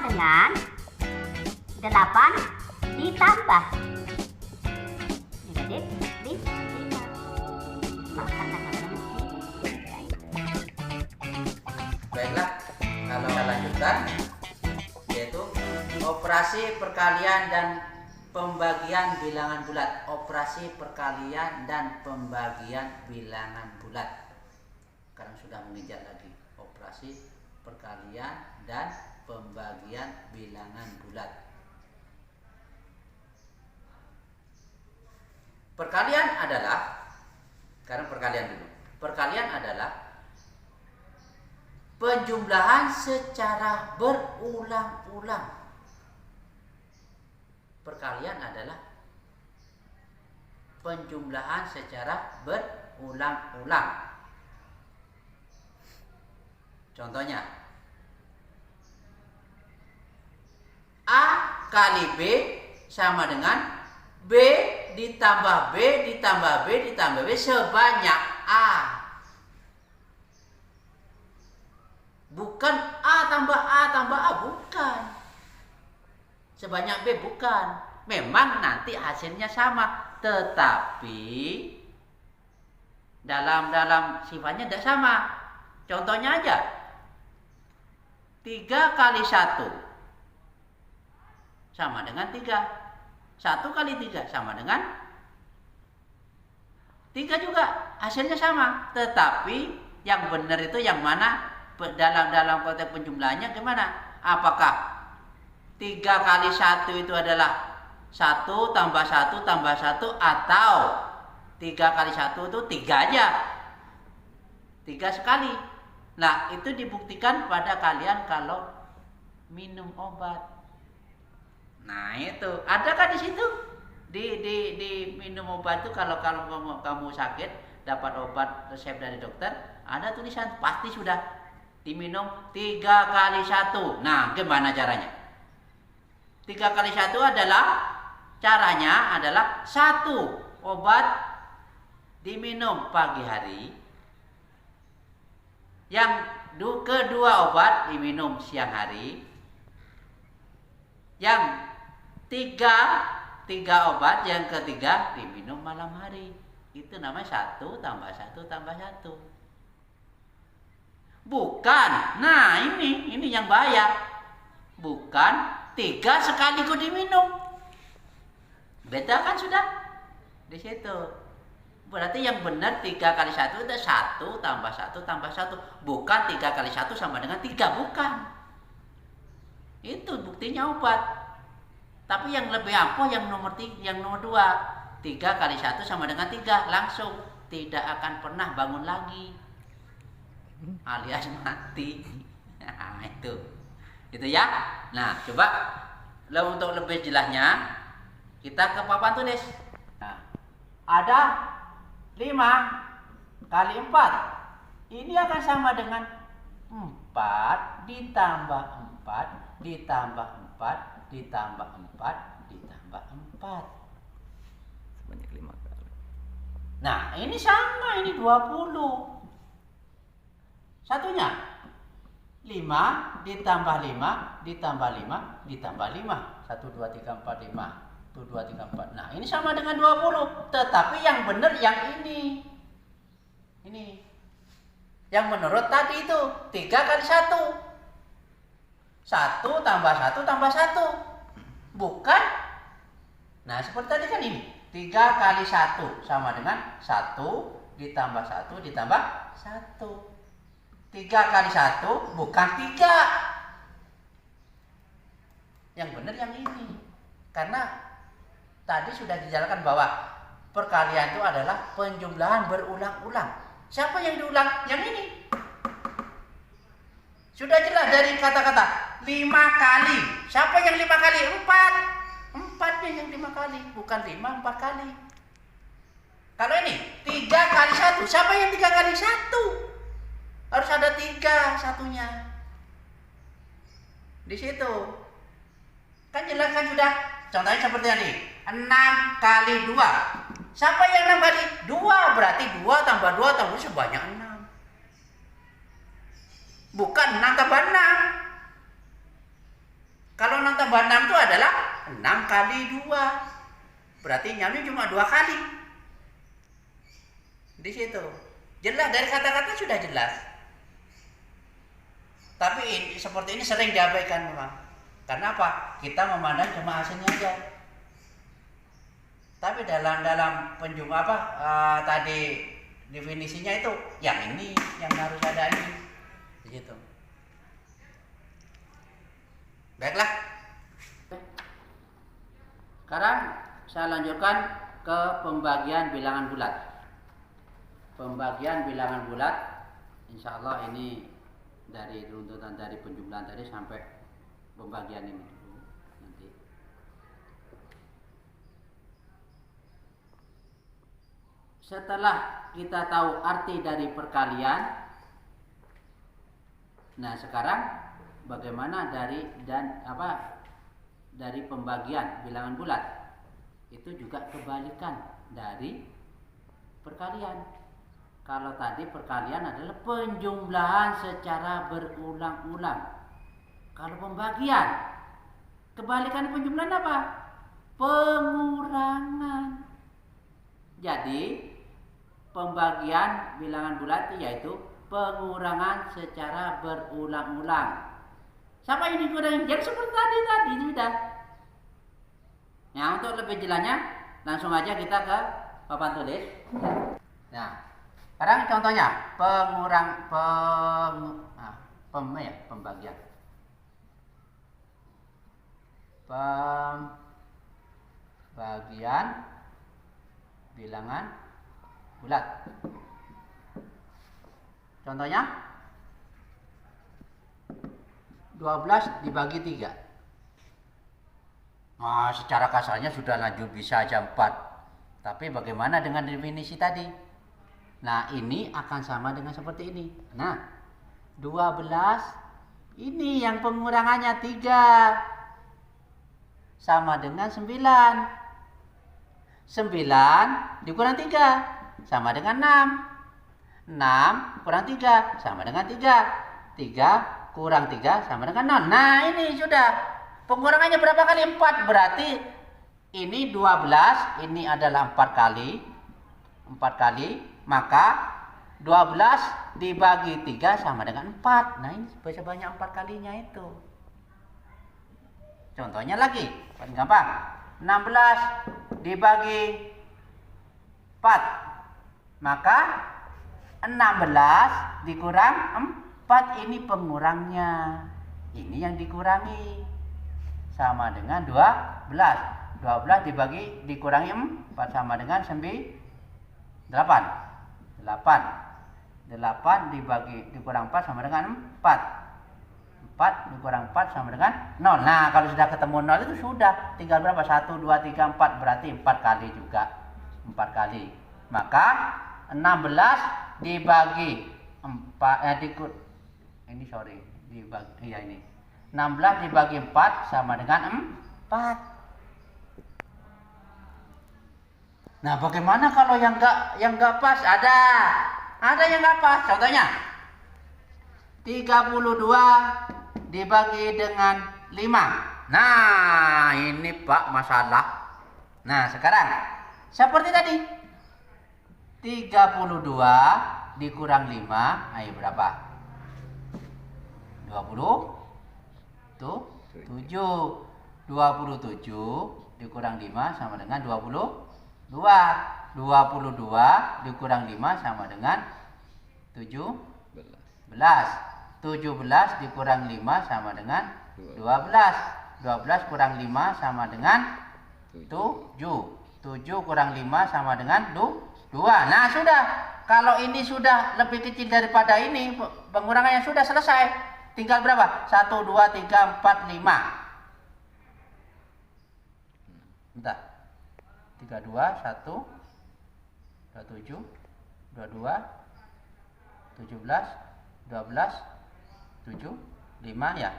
dengan 8 ditambah negatif 5. Maka tanggapannya Baiklah, kalau kita lanjutkan, yaitu operasi perkalian dan pembagian bilangan bulat. Operasi perkalian dan pembagian bilangan bulat. Sekarang sudah mengejar lagi operasi perkalian dan pembagian bilangan bulat. Perkalian adalah, sekarang perkalian dulu. Perkalian adalah penjumlahan secara berulang-ulang. Perkalian adalah penjumlahan secara berulang-ulang. Contohnya, A kali B sama dengan B ditambah B ditambah B ditambah B sebanyak A. Bukan A tambah A tambah A, bukan. Sebanyak B, bukan. Memang nanti hasilnya sama, tetapi dalam sifatnya tidak sama. Contohnya aja, 3 kali 1 sama dengan 3. 1 kali 3 sama dengan 3 juga, hasilnya sama. Tetapi yang benar itu yang mana? Dalam konteks penjumlahannya gimana? Apakah 3 kali 1 itu adalah 1 tambah 1 tambah 1, atau 3 kali 1 itu 3 aja, 3 sekali. Nah, itu dibuktikan pada kalian kalau minum obat. Nah, itu adakah di situ di minum obat itu, kalau kamu sakit dapat obat resep dari dokter, ada tulisan pasti sudah diminum 3 kali 1. Nah, gimana caranya? 3 kali 1 adalah, caranya adalah 1 obat diminum pagi hari, yang kedua obat diminum siang hari, yang tiga obat yang ketiga diminum malam hari. Itu namanya 1 tambah 1 tambah 1. Bukan, nah ini yang bahaya. Bukan 3 sekaligus diminum. Beda kan sudah di situ. Berarti yang benar 3 kali 1 itu 1 tambah 1 tambah 1. Bukan 3 kali 1 sama dengan 3, bukan. Itu buktinya obat. Tapi yang lebih ampuh yang nomor 2. 3 kali 1 sama dengan 3, langsung tidak akan pernah bangun lagi, alias mati. Nah, itu ya. Nah, coba untuk lebih jelasnya kita ke papan tulis. Nah, ada 5 kali 4. Ini akan sama dengan 4 ditambah 4 ditambah 4 ditambah 4 ditambah 4. Sebanyak 5 kali. Nah, ini sama, ini 20. Satunya 5 ditambah 5 ditambah 5 ditambah 5. 1, 2, 3, 4, 5. 1, 2, 3, 4. Nah, ini sama dengan 20. Tetapi yang benar yang ini. Ini. Yang menurut tadi itu 3 kali 1. 1 tambah 1 tambah 1. Bukan. Nah, seperti tadi kan ini. 3 kali 1 sama dengan 1 ditambah 1 ditambah 1. 3 kali 1 bukan 3. Yang benar yang ini. Karena tadi sudah dijelaskan bahwa perkalian itu adalah penjumlahan berulang-ulang. Siapa yang diulang? Yang ini. Sudah jelas dari kata-kata 5 kali. Siapa yang 5 kali? 4. 4-nya yang 5 kali, bukan 5 4 kali. Kalau ini 3 kali 1. Siapa yang 3 kali 1? Harus ada 3 satunya. Di situ. Kan jelas kan sudah. Contohnya seperti ini. 6 kali 2. Siapa yang 6 kali? 2. Berarti 2 tambah 2 tambah 2 sebanyak 6. Bukan 6 tambah 6. tambah 6 itu adalah 6 kali 2. Berarti nyamnya cuma 2 kali. Di situ. Jelas, dari kata-kata sudah jelas. Tapi seperti ini sering diabaikan memang. Karena apa? Kita memandang cuma hasilnya aja. Tapi dalam penjumlah tadi definisinya itu yang ini yang harus ada ini. Di situ. Baiklah. Sekarang saya lanjutkan ke pembagian bilangan bulat. Pembagian bilangan bulat, insya Allah ini dari runtutan dari penjumlahan tadi sampai pembagian ini dulu nanti. Setelah kita tahu arti dari perkalian, nah sekarang bagaimana dari pembagian bilangan bulat? Itu juga kebalikan dari perkalian. Kalau tadi perkalian adalah penjumlahan secara berulang-ulang. Kalau pembagian, kebalikan penjumlahan apa? Pengurangan. Jadi pembagian bilangan bulat yaitu pengurangan secara berulang-ulang. Sama ini kurang jadi seperti tadi sudah. Nah, untuk lebih jelasnya langsung aja kita ke papan tulis. Nah, sekarang contohnya pembagian. Pembagian bilangan bulat. Contohnya 12 dibagi 3. Nah, secara kasarnya sudah lanjut bisa aja 4. Tapi bagaimana dengan definisi tadi? Nah, ini akan sama dengan seperti ini. Nah, 12 ini yang pengurangannya 3 sama dengan 9. 9 dikurang 3 sama dengan 6. 6 kurang 3 sama dengan 3. 3 kurang 3 sama dengan 0. Nah, ini sudah. Pengurangannya berapa kali? 4. Berarti ini 12, ini adalah 4 kali. 4 kali, maka 12 dibagi 3 sama dengan 4. Nah, ini banyak 4 kalinya itu. Contohnya lagi, paling gampang. 16 dibagi 4. Maka 16 dikurang 4, ini pengurangnya. Ini yang dikurangi. Sama dengan 12. 12 dikurangi 4 sama dengan 8. 8 dikurang 4 sama dengan 4. 4 dikurang 4 sama dengan 0. Nah, kalau sudah ketemu 0 itu sudah. Tinggal berapa? 1, 2, 3, 4. Berarti 4 kali juga. 4 kali. Maka 16 dibagi 4. Ini. 16 dibagi 4 sama dengan 4. Nah, bagaimana kalau yang enggak pas? Ada yang enggak pas. Contohnya 32 dibagi dengan 5. Nah, ini Pak masalah. Nah, sekarang seperti tadi. 32 dikurang 5, ayo berapa? 20 tuh 7. 27 dikurang 5 sama dengan 22. 22 dikurang 5 sama dengan 17. 17 dikurang 5 sama dengan 12. 12 kurang 5 sama dengan 7. 7 kurang 5 sama dengan 2. Nah, sudah. Kalau ini sudah lebih kecil daripada ini, pengurangannya sudah selesai. Tinggal berapa? 1, 2, 3, 4, 5. Bentar. 32, 1, 27, 22, 17, 12, 7, 5 ya.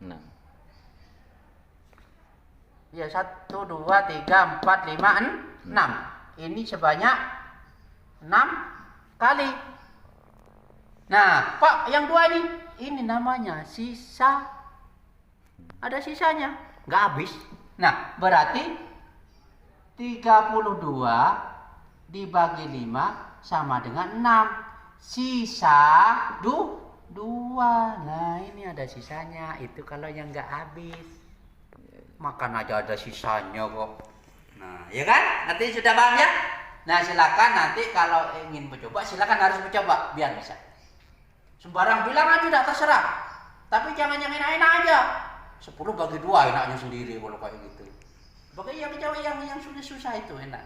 6. Ya, 1, 2, 3, 4, 5, 6. Ini sebanyak 6 kali. Nah, Pak, yang 2 ini namanya sisa. Ada sisanya, nggak habis. Nah, berarti 32 dibagi 5 sama dengan 6. Sisa 2. Nah, ini ada sisanya. Itu kalau yang nggak habis. Makan aja ada sisanya kok. Nah, ya kan? Nanti sudah paham ya? Nah, silakan nanti kalau ingin mencoba, silakan harus mencoba biar bisa. Sembarang bilang aja udah terserah. Tapi jangan yang enak-enak aja. 10 bagi 2 enaknya sendiri kalau kayak gitu. Bagi yang susah itu enak.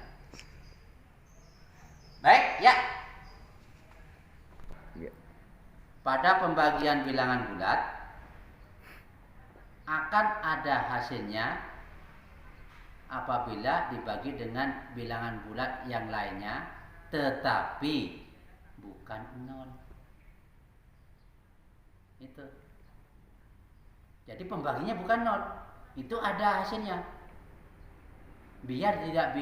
Baik, ya. Ya. Pada pembagian bilangan bulat akan ada hasilnya apabila dibagi dengan bilangan bulat yang lainnya tetapi bukan 0. Itu. Jadi pembaginya bukan 0. Itu ada hasilnya. Biar tidak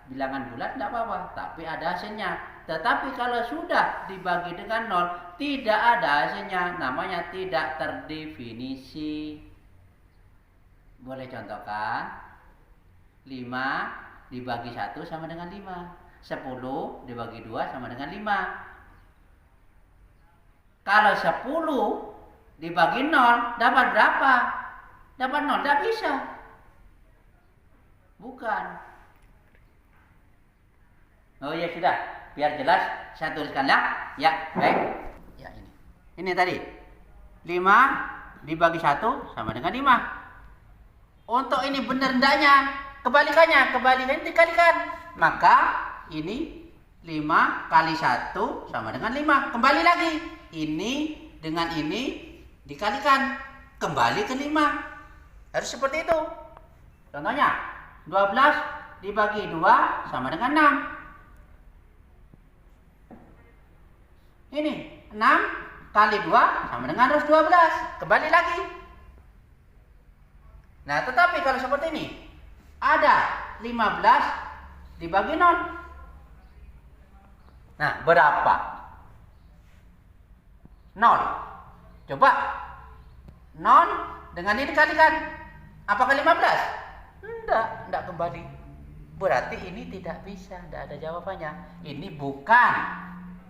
bilangan bulat tidak apa-apa, tapi ada hasilnya. Tetapi kalau sudah dibagi dengan 0, tidak ada hasilnya, namanya tidak terdefinisi. Boleh contohkan? 5 dibagi 1 sama dengan 5. 10 dibagi 2 sama dengan 5. Kalau 10 dibagi 0 dapat berapa? Dapat 0, tidak bisa. Bukan. Oh ya sudah, biar jelas saya tuliskan ya. Ya, baik. Ya ini. Ini tadi. 5 dibagi 1 sama dengan 5. Untuk ini benar ndaknya, kebalikannya dikalikan. Maka ini 5 kali 1 sama dengan 5. Kembali lagi. Ini dengan ini dikalikan. Kembali ke 5. Harus seperti itu. Contohnya, 12 dibagi 2 sama dengan 6. Ini 6 kali 2 sama dengan 12. Kembali lagi. Nah, tetapi kalau seperti ini, ada 15 dibagi 0. Nah, berapa? 0. Coba 0 dengan ini kalikan. Apakah 15? Enggak kembali. Berarti ini tidak bisa, tidak ada jawabannya. Ini bukan,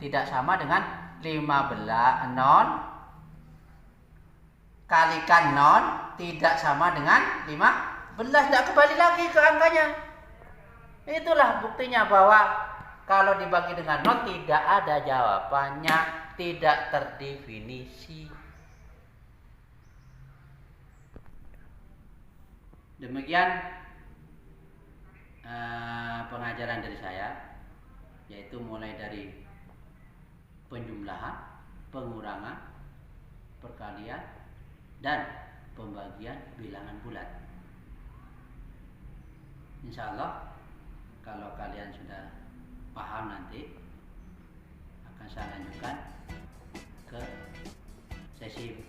tidak sama dengan 15. 0 kalikan 0 tidak sama dengan 15. Tidak kembali lagi ke angkanya. Itulah buktinya bahwa kalau dibagi dengan 0 tidak ada jawabannya, tidak terdefinisi. Demikian pengajaran dari saya, yaitu mulai dari penjumlahan, pengurangan, perkalian, dan pembagian bilangan bulat. Insya Allah kalau kalian sudah paham nanti akan saya lanjutkan ke sesi